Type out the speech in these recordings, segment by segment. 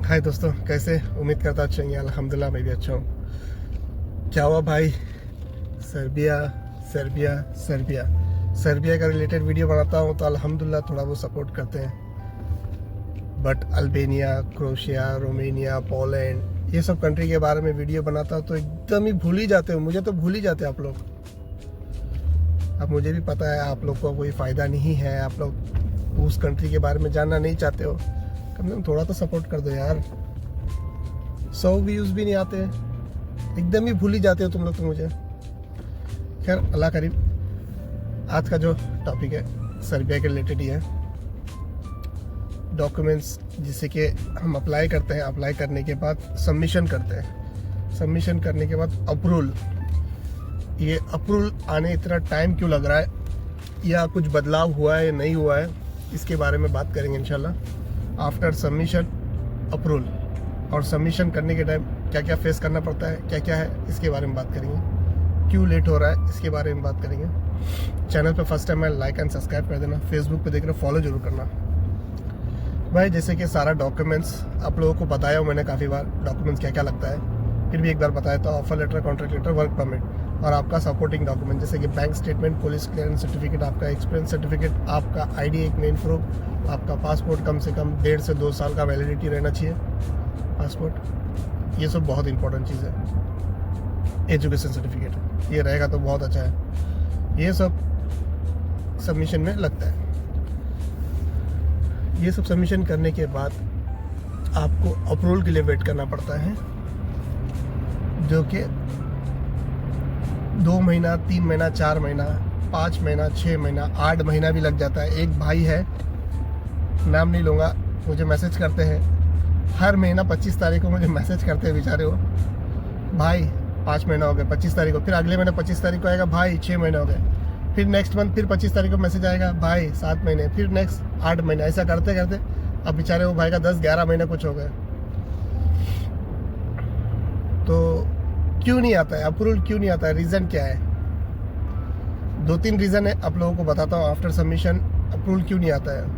हाय दोस्तों, कैसे? उम्मीद करता अच्छा ही। अल्हम्दुलिल्लाह मैं भी अच्छा हूँ। क्या हुआ भाई? सर्बिया सर्बिया सर्बिया सर्बिया का रिलेटेड वीडियो बनाता हूँ तो अल्हम्दुलिल्लाह थोड़ा वो सपोर्ट करते हैं। But Albania, Croatia, Romania, Poland, ये सब कंट्री के बारे में वीडियो बनाता हूँ तो एकदम ही भूल ही जाते हो। मुझे तो भूल ही जाते हैं आप लोग। अब मुझे भी पता है आप लोग को कोई फ़ायदा नहीं है, आप लोग उस कंट्री के बारे में जानना नहीं चाहते हो। कम से कम थोड़ा तो सपोर्ट कर दो यार। 100 व्यूज़ भी नहीं आते, एकदम ही भूल ही जाते हो तुम लोग तो मुझे। खैर अल्लाह करीब। आज का जो टॉपिक है सर्बिया के रिलेटेड ही है। डॉक्यूमेंट्स जिसे कि हम अप्लाई करते हैं, अप्लाई करने के बाद सबमिशन करते हैं, सबमिशन करने के बाद अप्रूवल। ये अप्रूवल आने इतना टाइम क्यों लग रहा है, या कुछ बदलाव हुआ है या नहीं हुआ है, इसके बारे में बात करेंगे इंशाल्लाह। आफ्टर सबमिशन अप्रूवल, और सबमिशन करने के टाइम क्या क्या फेस करना पड़ता है, क्या क्या है, इसके बारे में बात करेंगे। क्यों लेट हो रहा है इसके बारे में बात करेंगे। चैनल पे फर्स्ट टाइम है लाइक एंड सब्सक्राइब कर देना। फेसबुक पे देख रहे हो फॉलो जरूर करना भाई। जैसे कि सारा डॉक्यूमेंट्स आप लोगों को बताया हूँ मैंने काफ़ी बार, डॉक्यूमेंट्स क्या क्या लगता है, फिर भी एक बार बताया तो offer letter, contract letter, work permit और आपका सपोर्टिंग डॉक्यूमेंट जैसे कि bank statement, police clearance certificate, आपका एक्सपीरियंस सर्टिफिकेट, आपका आईडी एक मेन प्रूफ, आपका पासपोर्ट कम से कम 1.5 से 2 साल का वैलिडिटी रहना चाहिए पासपोर्ट। ये सब बहुत इंपॉर्टेंट चीज़ है। एजुकेशन सर्टिफिकेट ये रहेगा तो बहुत अच्छा है। ये सब सबमिशन में लगता है। ये सब सबमिशन करने के बाद आपको अप्रूवल के लिए वेट करना पड़ता है, जो कि 2 महीना, 3 महीना, 4 महीना, 5 महीना, 6 महीना, 8 महीना भी लग जाता है। एक भाई है, नाम नहीं लूँगा, मुझे मैसेज करते हैं हर महीना 25 तारीख को मुझे मैसेज करते हैं बेचारे वो, भाई 5 महीना हो गए 25 तारीख को, फिर अगले महीने 25 तारीख को आएगा भाई 6 महीने हो गए, फिर नेक्स्ट मंथ फिर 25 तारीख को मैसेज आएगा भाई 7 महीने, फिर नेक्स्ट 8 महीने, ऐसा करते करते अब बेचारे वो भाई का 10-11 महीने कुछ हो गए। तो क्यों नहीं आता है अप्रूवल, क्यों नहीं आता है, रीज़न क्या है? 2-3 रीज़न है, आप लोगों को बताता हूँ। आफ्टर सबमिशन अप्रूवल क्यों नहीं आता है।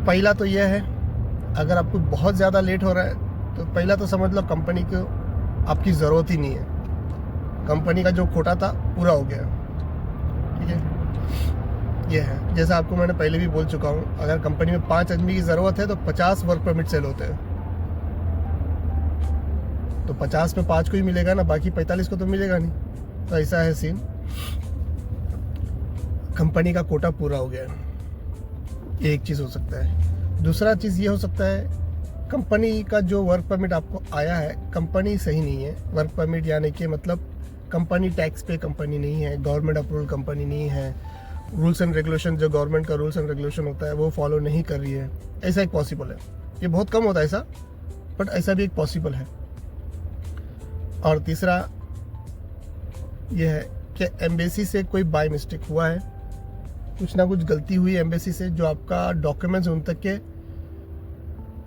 पहला तो यह है, अगर आपको बहुत ज़्यादा लेट हो रहा है तो पहला तो समझ लो कंपनी को आपकी ज़रूरत ही नहीं है। कंपनी का जो कोटा था पूरा हो गया, ठीक है। ये है, जैसा आपको मैंने पहले भी बोल चुका हूँ, अगर कंपनी में 5 आदमी की ज़रूरत है तो 50 वर्क परमिट सेल होते हैं। तो 50 में 5 को ही मिलेगा ना, बाकी 45 को तो मिलेगा नहीं। तो ऐसा है सीन, कंपनी का कोटा पूरा हो गया है। ये एक चीज़ हो सकता है। दूसरा चीज़ ये हो सकता है, कंपनी का जो वर्क परमिट आपको आया है, कंपनी सही नहीं है। वर्क परमिट यानी कि मतलब कंपनी टैक्स पे कंपनी नहीं है, गवर्नमेंट अप्रूवल कंपनी नहीं है, रूल्स एंड रेगुलेशन, जो गवर्नमेंट का रूल्स एंड रेगुलेशन होता है वो फॉलो नहीं कर रही है। ऐसा एक पॉसिबल है। ये बहुत कम होता है ऐसा, बट ऐसा भी एक पॉसिबल है। और तीसरा यह है कि एम्बेसी से कोई बाय मिस्टेक हुआ है, कुछ ना कुछ गलती हुई एम्बेसी से, जो आपका डॉक्यूमेंट्स उन तक के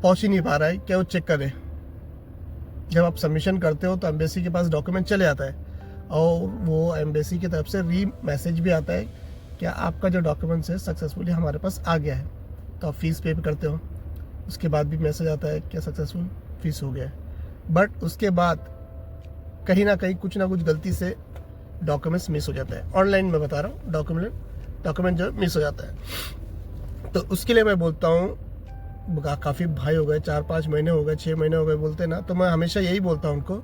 पहुंच ही नहीं पा रहा है। क्या वो चेक करे? जब आप सबमिशन करते हो तो एम्बेसी के पास डॉक्यूमेंट चले आता है और वो एम्बेसी की तरफ से री मैसेज भी आता है कि आपका जो डॉक्यूमेंट्स है सक्सेसफुली हमारे पास आ गया है। तो आप फीस पे करते हो, उसके बाद भी मैसेज आता है कि सक्सेसफुल फीस हो गया है। बट उसके बाद कहीं ना कहीं कुछ ना कुछ गलती से डॉक्यूमेंट्स मिस हो जाता है। ऑनलाइन में बता रहा हूँ, डॉक्यूमेंट जो मिस हो जाता है। तो उसके लिए मैं बोलता हूँ, काफ़ी भाई हो गए, 4-5 महीने हो गए, 6 महीने हो गए बोलते ना, तो मैं हमेशा यही बोलता हूँ उनको,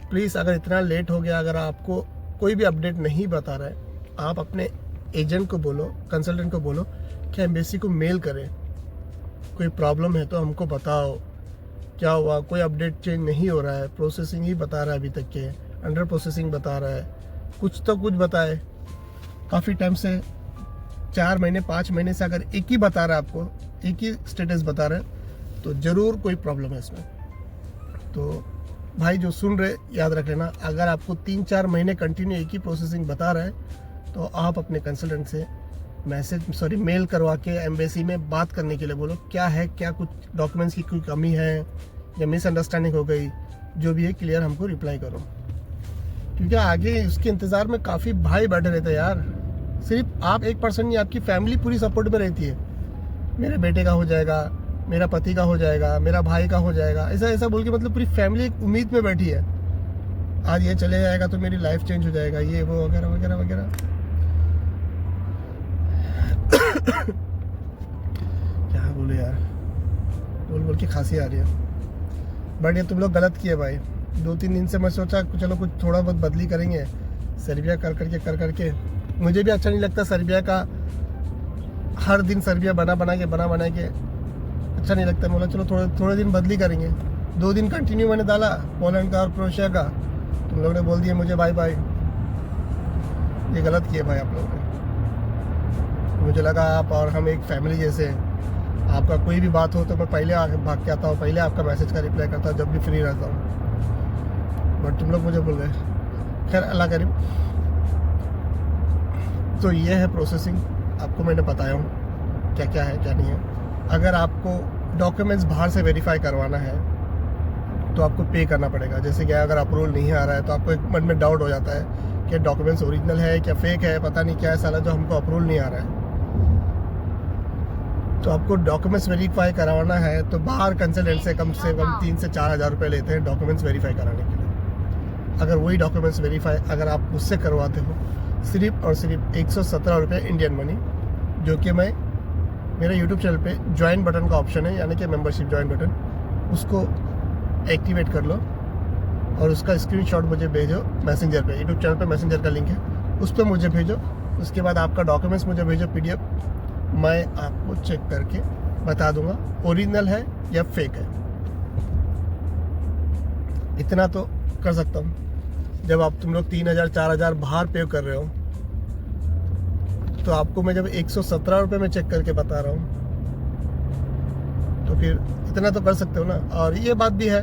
प्लीज़ अगर इतना लेट हो गया, अगर आपको कोई भी अपडेट नहीं बता रहा है, आप अपने एजेंट को बोलो, कंसल्टेंट को बोलो कि एम्बेसी को मेल करें, कोई प्रॉब्लम है तो हमको बताओ, क्या हुआ, कोई अपडेट चेंज नहीं हो रहा है, प्रोसेसिंग ही बता रहा है अभी तक के, अंडर प्रोसेसिंग बता रहा है, कुछ तो कुछ बताए। काफ़ी टाइम से 4 महीने 5 महीने से अगर एक ही बता रहा है, आपको एक ही स्टेटस बता रहा है, तो ज़रूर कोई प्रॉब्लम है इसमें। तो भाई जो सुन रहे याद रख लेना, अगर आपको 3-4 महीने कंटिन्यू एक ही प्रोसेसिंग बता रहा है तो आप अपने कंसल्टेंट से मेल करवा के एम्बेसी में बात करने के लिए बोलो, क्या है, क्या कुछ डॉक्यूमेंट्स की कोई कमी है या मिसअंडरस्टैंडिंग हो गई, जो भी है क्लियर हमको रिप्लाई करो। क्योंकि आगे उसके इंतज़ार में काफ़ी भाई बैठे रहते हैं यार। सिर्फ आप एक पर्सन नहीं, आपकी फैमिली पूरी सपोर्ट में रहती है। मेरे बेटे का हो जाएगा, मेरा पति का हो जाएगा, मेरा भाई का हो जाएगा, ऐसा ऐसा बोल के मतलब पूरी फैमिली एक उम्मीद में बैठी है, आज ये चले जाएगा तो मेरी लाइफ चेंज हो जाएगा, ये वो वगैरह वगैरह वगैरह। क्या बोले यार, बोल बोल के खांसी आ रही है। बट ये तुम लोग गलत किए भाई। 2-3 दिन से मैं सोचा चलो कुछ थोड़ा बहुत बदली करेंगे, सर्बिया कर करके मुझे भी अच्छा नहीं लगता सर्बिया का, हर दिन सर्बिया बना बना के अच्छा नहीं लगता। बोला चलो थोड़े दिन बदली करेंगे। 2 दिन कंटिन्यू मैंने डाला पोलैंड का और क्रोएशिया का, तुम लोगों ने बोल दिया मुझे बाय बाय। ये गलत किए भाई आप लोगों ने। मुझे लगा आप और हम एक फैमिली जैसे हैं, आपका कोई भी बात हो तो मैं पहले आके भाग के आता हूँ, पहले आपका मैसेज का रिप्लाई करता हूँ जब भी फ्री रहता हूँ, बट तुम लोग मुझे बोल रहे। खैर अल्लाह करीम। तो ये है प्रोसेसिंग, आपको मैंने बताया हूँ क्या क्या है क्या नहीं है। अगर आपको डॉक्यूमेंट्स बाहर से वेरीफाई करवाना है तो आपको पे करना पड़ेगा। जैसे कि अगर अप्रूवल नहीं आ रहा है तो आपको एक मन में डाउट हो जाता है कि डॉक्यूमेंट्स ओरिजिनल है क्या फेक है, पता नहीं क्या है साला जो हमको अप्रूवल नहीं आ रहा है। तो आपको डॉक्यूमेंट्स वेरीफाई करवाना है तो बाहर कंसल्टेंट से कम 3 से 4 हज़ार रुपये लेते हैं डॉक्यूमेंट्स वेरीफाई कराने के लिए। अगर वही डॉक्यूमेंट्स वेरीफाई अगर आप उससे करवाते हो सिर्फ और सिर्फ 117 रुपये इंडियन मनी, जो कि मैं मेरे यूट्यूब चैनल पे ज्वाइन बटन का ऑप्शन है, यानी कि मेंबरशिप ज्वाइन बटन, उसको एक्टिवेट कर लो और उसका स्क्रीनशॉट मुझे भेजो मैसेंजर पे। यूट्यूब चैनल पे मैसेंजर का लिंक है, उस पर मुझे भेजो। उसके बाद आपका डॉक्यूमेंट्स मुझे भेजो PDF, मैं आपको चेक करके बता दूंगा ओरिजिनल है या फेक है। इतना तो कर सकता हूँ। जब आप तुम लोग 3,000 4,000 बाहर पे कर रहे हो तो आपको मैं जब 117 रुपये में चेक करके बता रहा हूँ तो फिर इतना तो कर सकते हो ना। और ये बात भी है,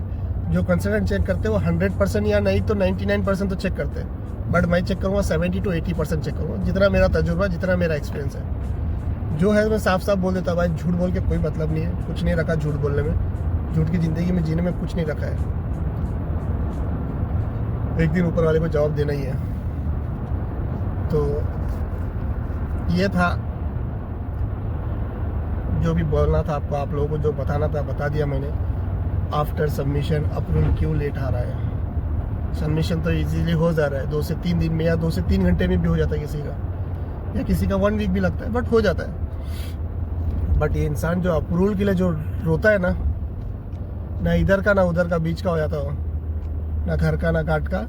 जो कंसल्टेंट चेक करते हो 100% या नहीं तो 99% तो चेक करते हैं, बट मैं चेक करूँगा 70 to 80% चेक करूँगा, जितना मेरा तजुर्बा जितना मेरा एक्सपीरियंस है। जो है मैं साफ साफ बोल देता भाई, झूठ बोल के कोई मतलब नहीं है, कुछ नहीं रखा झूठ बोलने में, झूठ की ज़िंदगी में जीने में कुछ नहीं रखा है। एक दिन ऊपर वाले को जवाब देना ही है। तो ये था जो भी बोलना था आपको, आप लोगों को जो बताना था बता दिया मैंने। आफ्टर सबमिशन अप्रूवल क्यों लेट आ रहा है? सबमिशन तो इजीली हो जा रहा है 2 से 3 दिन में, या 2 से 3 घंटे में भी हो जाता है किसी का, या किसी का 1 वीक भी लगता है, बट हो जाता है। बट ये इंसान जो अप्रूवल के लिए जो रोता है ना इधर का ना उधर का, बीच का हो जाता हो, ना घर का ना घाट का,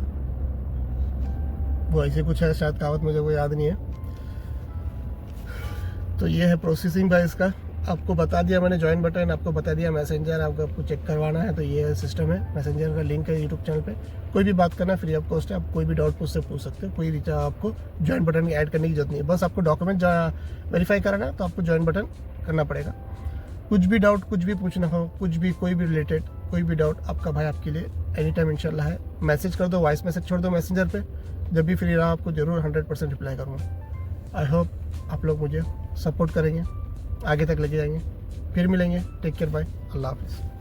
वो ऐसे कुछ है शायद कहावत, मुझे वो याद नहीं है। तो ये है प्रोसेसिंग का इसका, आपको बता दिया मैंने ज्वाइन बटन, आपको बता दिया मैसेंजर, आपको चेक करवाना है तो ये सिस्टम है। मैसेंजर का लिंक है यूट्यूब चैनल पे, कोई भी बात करना फ्री ऑफ कॉस्ट है, आप कोई भी डाउट मुझसे पूछ सकते हो, कोई रिचार्ज आपको ज्वाइन बटन ऐड करने की जरूरत नहीं है। बस आपको डॉक्यूमेंट वेरीफाई कराना है तो आपको ज्वाइन बटन करना पड़ेगा। कुछ भी डाउट कुछ भी पूछना हो, कुछ भी कोई भी रिलेटेड कोई भी डाउट, आपका भाई आपके लिए एनी टाइम इंशाल्लाह है। मैसेज कर दो, वॉइस मैसेज छोड़ दो मैसेंजर पे, जब भी फ्री रहा आपको ज़रूर 100% रिप्लाई करूँगा। आई होप आप लोग मुझे सपोर्ट करेंगे, आगे तक लेके जाएंगे। फिर मिलेंगे, टेक केयर, बाय, अल्लाह हाफिज़।